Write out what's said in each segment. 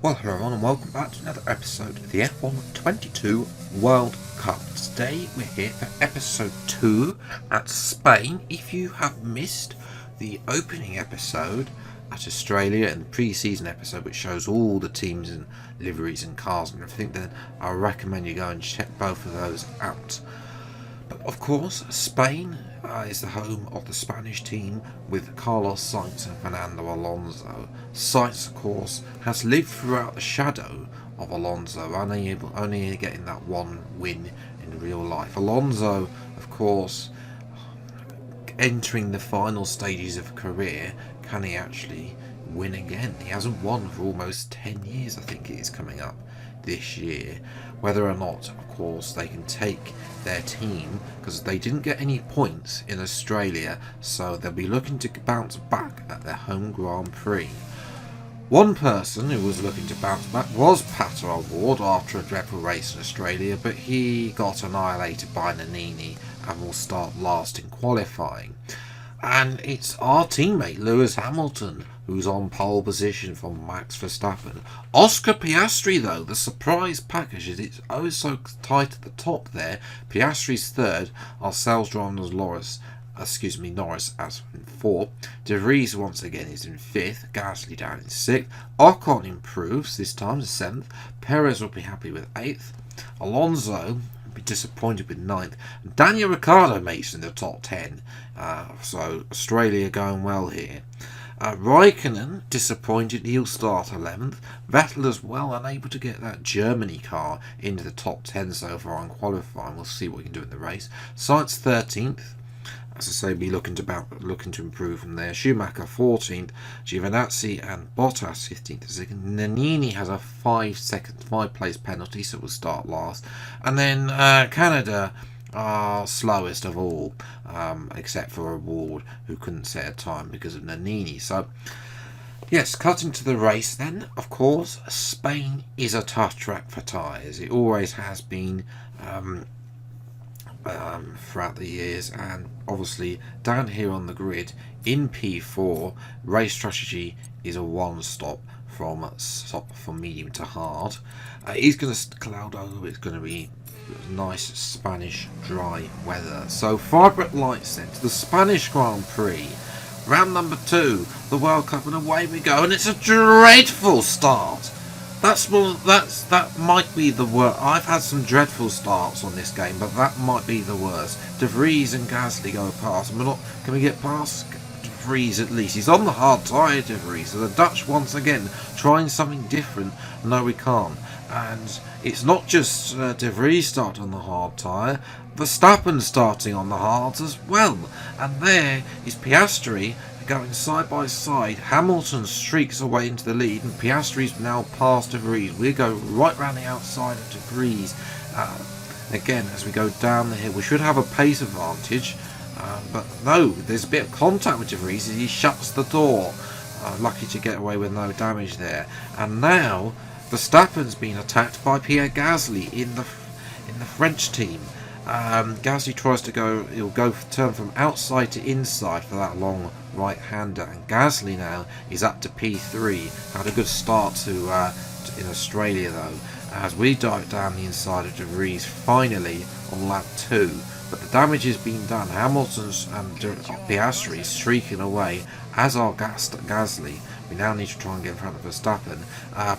Well, hello everyone and welcome back to another episode of the F1 22 World Cup. Today we're here for episode 2 at Spain. If you have missed the opening episode at Australia and the pre-season episode which shows all the teams and liveries and cars and everything, then I recommend you go and check both of those out. But of course, Spain is the home of the Spanish team with Carlos Sainz and Fernando Alonso. Sainz, of course, has lived throughout the shadow of Alonso, only getting that one win in real life. Alonso, of course, entering the final stages of career, can he actually win again? He hasn't won for almost 10 years, I think it is coming up this year. Whether or not, of course, they can take their team, because they didn't get any points in Australia, so they'll be looking to bounce back at their home Grand Prix. One person who was looking to bounce back was Pato O'Ward after a dreadful race in Australia, but he got annihilated by Nannini and will start last in qualifying. And it's our teammate Lewis Hamilton who's on pole position from Max Verstappen. Oscar Piastri, though, the surprise package is it's oh so tight at the top there. Piastri's third, ourselves driving as Norris as in fourth. De Vries once again is in fifth. Gasly down in sixth. Ocon improves this time to seventh. Perez will be happy with eighth. Alonso be disappointed with ninth. Daniel Ricciardo makes in the top 10. So Australia going well here. Raikkonen disappointed, he'll start 11th. Vettel as well, unable to get that Germany car into the top 10 so far on qualifying. We'll see what we can do in the race. Sainz 13th. As I say, be looking to improve from there. Schumacher 14th, Giovinazzi and Bottas 15th. Nannini has a 5 place penalty, so we'll start last. And then Canada are slowest of all, except for O'Ward, who couldn't set a time because of Nannini. So, yes, cutting to the race then, of course, Spain is a tough track for tyres. It always has been throughout the years, and obviously down here on the grid in P4, race strategy is a one-stop from medium to hard. It's going to cloud over, it's going to be nice Spanish dry weather. So 5 red lights then to the Spanish Grand Prix, round number 2, the World Cup, and away we go, and it's a dreadful start. That might be the worst. I've had some dreadful starts on this game, but that might be the worst. De Vries and Gasly go past, and can we get past De Vries at least? He's on the hard tyre, De Vries. So the Dutch once again trying something different. No, we can't. And it's not just De Vries starting on the hard tyre. Verstappen starting on the hards as well. And there is Piastri going side by side. Hamilton streaks away into the lead, and Piastri's now past De Vries. We go right round the outside of De Vries. Again, as we go down the hill, we should have a pace advantage, but no, there's a bit of contact with De Vries as he shuts the door. Lucky to get away with no damage there. And now Verstappen's been attacked by Pierre Gasly in the French team. Gasly tries to he'll turn from outside to inside for that long right-hander, and Gasly now is up to P3. Had a good start in Australia though, as we dive down the inside of De Vries finally on lap 2. But the damage has been done. Hamilton's and Piastri streaking away, as are Gasly. We now need to try and get in front of Verstappen,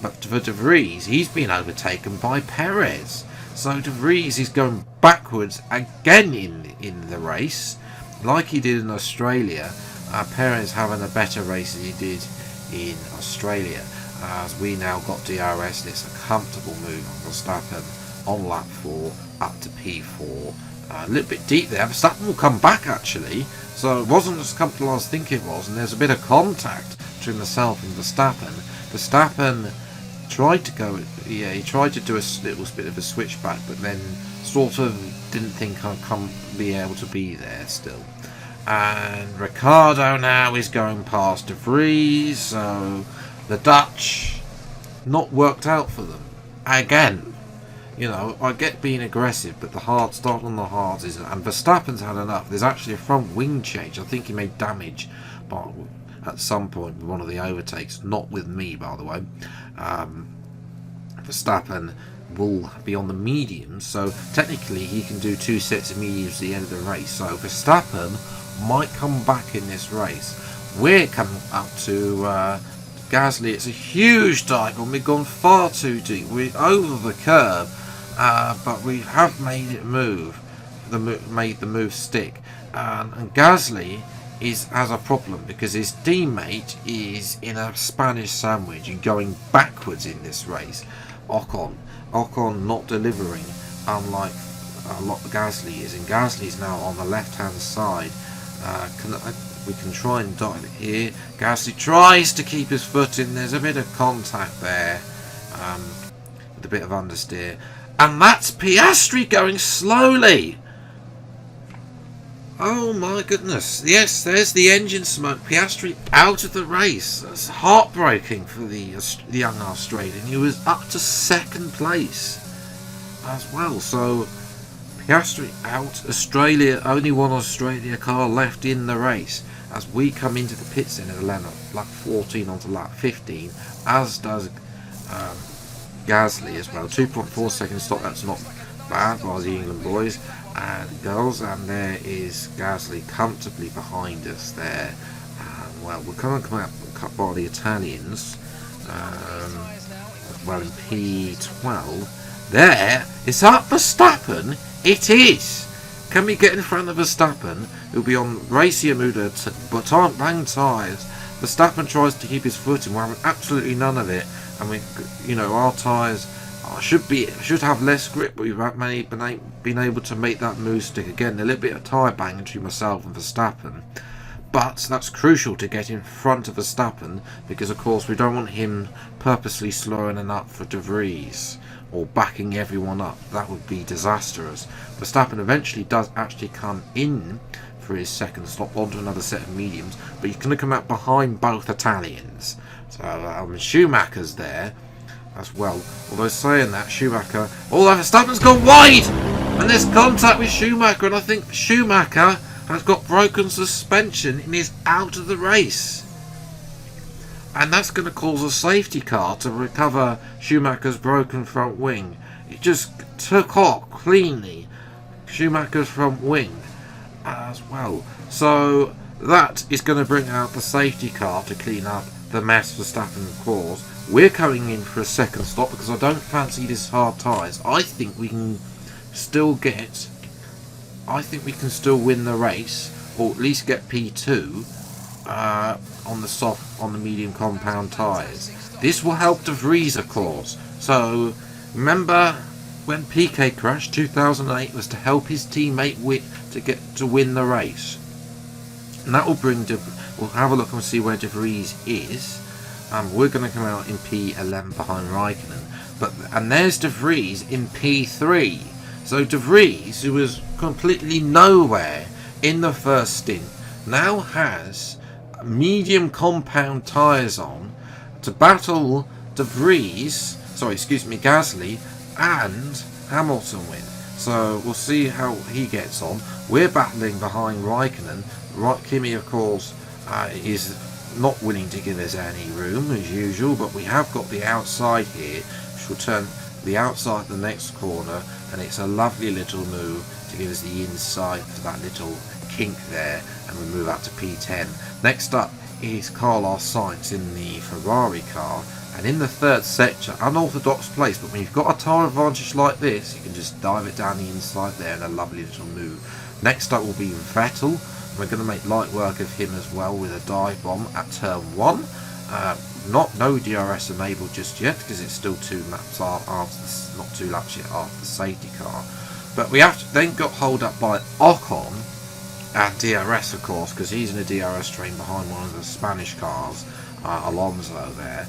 but for De Vries, he's been overtaken by Perez. So De Vries is going backwards again in the race, like he did in Australia. Perez having a better race than he did in Australia. As we now got DRS, it's a comfortable move on Verstappen on lap 4 up to P4. A little bit deep there. Verstappen will come back actually, so it wasn't as comfortable as I think it was, and there's a bit of contact between myself and Verstappen. Verstappen tried to do a little bit of a switchback, but then sort of didn't think I'd be able to be there still. And Ricciardo now is going past De Vries, so the Dutch not worked out for them again. You know, I get being aggressive, but the hard start on the hards isn't. And Verstappen's had enough. There's actually a front wing change. I think he made damage, but at some point with one of the overtakes, not with me, by the way. Verstappen will be on the mediums, so technically he can do 2 sets of mediums at the end of the race. So Verstappen might come back in this race. We're coming up to Gasly. It's a huge dive, and we've gone far too deep. We're over the curve, but we have made it move. Made the move stick, and Gasly has a problem because his teammate is in a Spanish sandwich and going backwards in this race. Ocon not delivering, unlike a lot Gasly is, and Gasly's now on the left hand side. We can try and dive it here. Gasly tries to keep his foot in. There's a bit of contact there, with a bit of understeer, and that's Piastri going slowly. Oh my goodness. Yes, there's the engine smoke. Piastri out of the race. That's heartbreaking for the young Australian. He was up to 2nd place as well. So Piastri out. Australia, only one Australia car left in the race as we come into the pits in at lap 14 onto lap 15, as does Gasly as well. 2.4 seconds stop. That's not bad by the England boys and girls, and there is Gasly comfortably behind us there. Well, we're going to come out cut by the Italians. Well, in P12, there it's up Verstappen. It is. Can we get in front of Verstappen? He'll be on racier mood, but aren't bang tyres. Verstappen tries to keep his footing. We're having absolutely none of it, and our tyres should have less grip, but we've been able to make that move stick again. A little bit of tyre bang between myself and Verstappen, but that's crucial to get in front of Verstappen because, of course, we don't want him purposely slowing it up for De Vries or backing everyone up. That would be disastrous. Verstappen eventually does actually come in for his 2nd stop onto another set of mediums, but he's going to come out behind both Italians. So Schumacher's there as well. Although saying that, Schumacher, Verstappen's gone wide, and there's contact with Schumacher, and I think Schumacher has got broken suspension and is out of the race, and that's going to cause a safety car to recover Schumacher's broken front wing. It just took off cleanly Schumacher's front wing as well, so that is going to bring out the safety car to clean up the mess Verstappen caused. We're coming in for a 2nd stop because I don't fancy this hard tyres. I think we can still win the race, or at least get P2 on the medium compound tyres. This will help De Vries, of course. So remember when Piquet crashed 2008 was to help his teammate to win the race, and that will bring we'll have a look and see where De Vries is. We're going to come out in P11 behind Raikkonen, and there's De Vries in P3. So De Vries, who was completely nowhere in the first stint, now has medium compound tyres on to battle Gasly and Hamilton with. So we'll see how he gets on. We're battling behind Raikkonen. Kimi, of course, is not willing to give us any room as usual, but we have got the outside here, which will turn the outside the next corner, and it's a lovely little move to give us the inside for that little kink there, and we move out to P10. Next up is Carlos Sainz in the Ferrari car, and in the 3rd sector, unorthodox place, but when you've got a tyre advantage like this, you can just dive it down the inside there in a lovely little move. Next up will be Vettel. We're going to make light work of him as well with a dive bomb at turn 1. No DRS enabled just yet because it's still 2 laps after, not 2 laps yet after the safety car. But we have to, then got hold up by Ocon and DRS, of course, because he's in a DRS train behind one of the Spanish cars, Alonso there.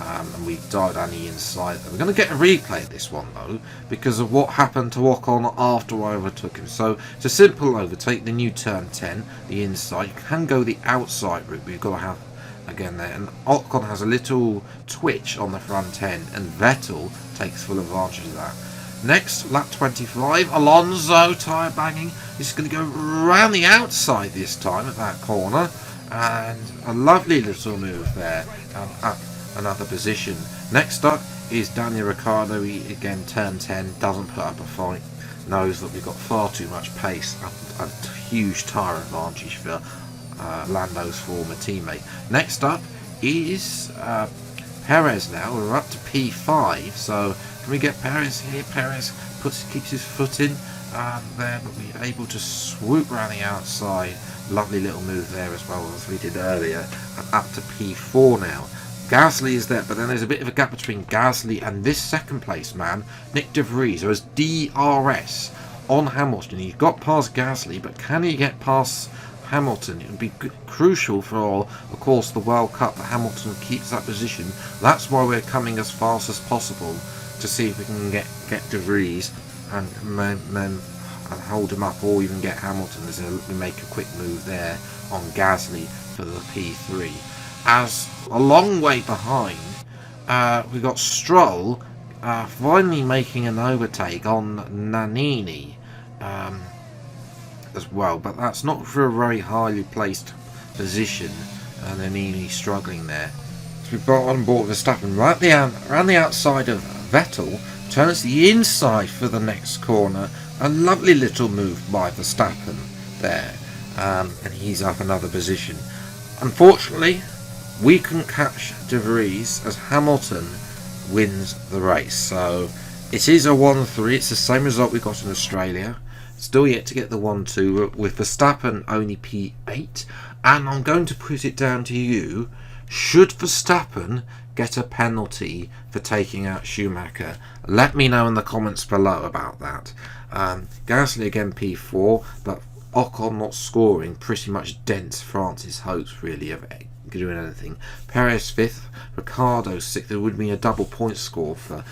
And we died on the inside. We're going to get a replay of this one though, because of what happened to Ocon after I overtook him. So it's a simple overtake, the new turn 10, the inside. You can go the outside route, but you've got to have again there. And Ocon has a little twitch on the front end, and Vettel takes full advantage of that. Next, lap 25, Alonso tyre banging. He's going to go around the outside this time at that corner, and a lovely little move there. Up another position. Next up is Daniel Ricciardo. He again turn 10, doesn't put up a fight, knows that we've got far too much pace, a huge tyre advantage for Lando's former teammate. Next up is Perez now. We're up to P5, so can we get Perez here? Perez keeps his foot in there, but we're able to swoop around the outside. Lovely little move there as well as we did earlier. Up to P4 now. Gasly is there, but then there's a bit of a gap between Gasly and this second place man, Nick De Vries, who has DRS on Hamilton. He's got past Gasly, but can he get past Hamilton? It would be crucial for, of course, the World Cup that Hamilton keeps that position. That's why we're coming as fast as possible to see if we can get De Vries and then hold him up, or even get Hamilton as we make a quick move there on Gasly for the P3. As a long way behind, we got Stroll finally making an overtake on Nannini as well, but that's not for a very highly placed position. Nannini struggling there. So we've got on board Verstappen right around the outside of Vettel, turns the inside for the next corner. A lovely little move by Verstappen there, and he's up another position. Unfortunately, we can catch De Vries as Hamilton wins the race. So it is a 1-3. It's the same result we got in Australia. Still yet to get the 1-2 with Verstappen only P8. And I'm going to put it down to you. Should Verstappen get a penalty for taking out Schumacher? Let me know in the comments below about that. Gasly again P4, but Ocon not scoring pretty much dents France's hopes really of doing anything. Perez 5th, Ricciardo 6th. There would be a double point score for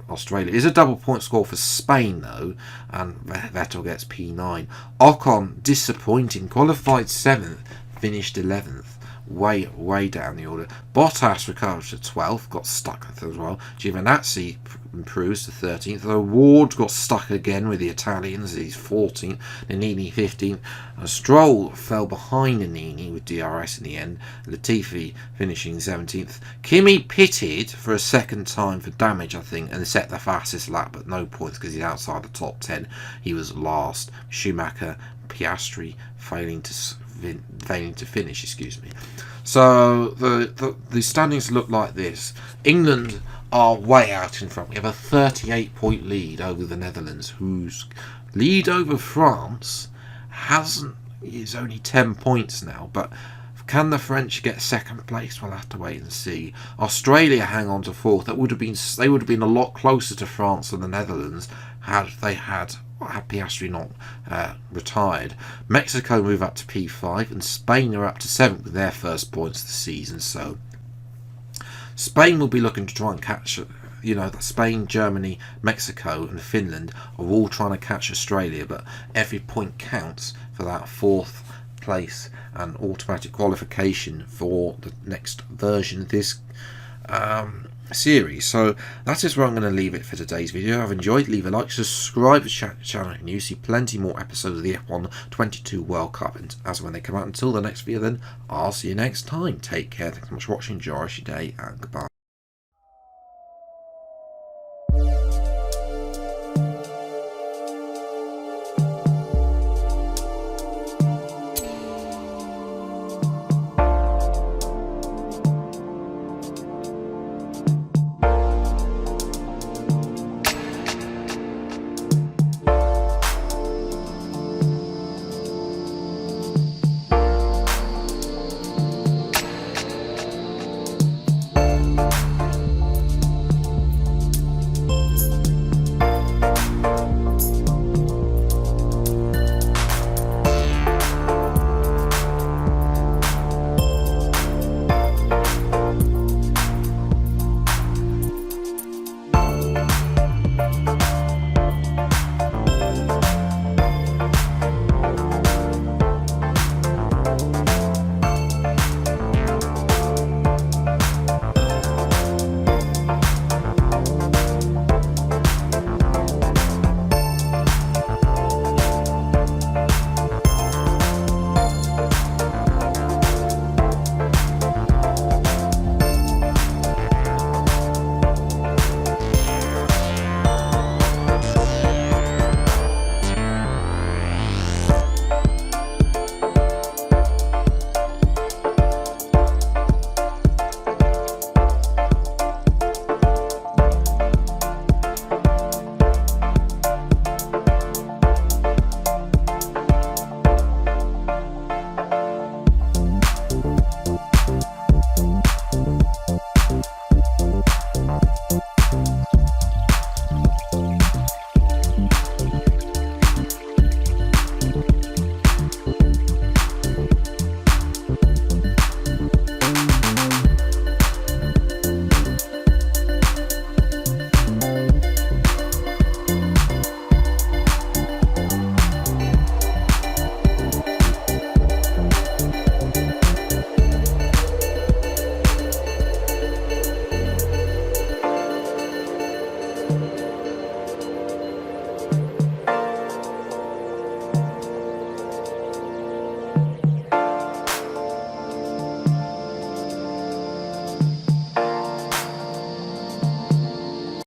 Australia. It is a double point score for Spain though, and Vettel gets P9. Ocon disappointing, qualified 7th, finished 11th. Way down the order. Bottas recovers to 12th, got stuck as well. Giovinazzi improves to 13th. The Ward got stuck again with the Italians. He's 14th. Nannini 15th. And Stroll fell behind Nannini with DRS in the end. Latifi finishing 17th. Kimi pitted for a second time for damage, I think, and set the fastest lap, but no points because he's outside the top 10. He was last. Schumacher, Piastri failing to finish, excuse me. So the standings look like this. England are way out in front. We have a 38-point lead over the Netherlands, whose lead over France is only 10 points now. But can the French get second place? We'll have to wait and see. Australia hang on to 4th. They would have been a lot closer to France than the Netherlands had they had Piastri not retired. Mexico move up to P5, and Spain are up to 7th with their first points of the season. So Spain will be looking to try and catch, Spain, Germany, Mexico and Finland are all trying to catch Australia, but every point counts for that 4th place and automatic qualification for the next version of this series. So that is where I'm going to leave it for today's video. If I've enjoyed, leave a like, subscribe to the channel, and you see plenty more episodes of the F1 22 World Cup and as when they come out. Until the next video then, I'll see you next time. Take care, thanks so much for watching, enjoy your day, and goodbye.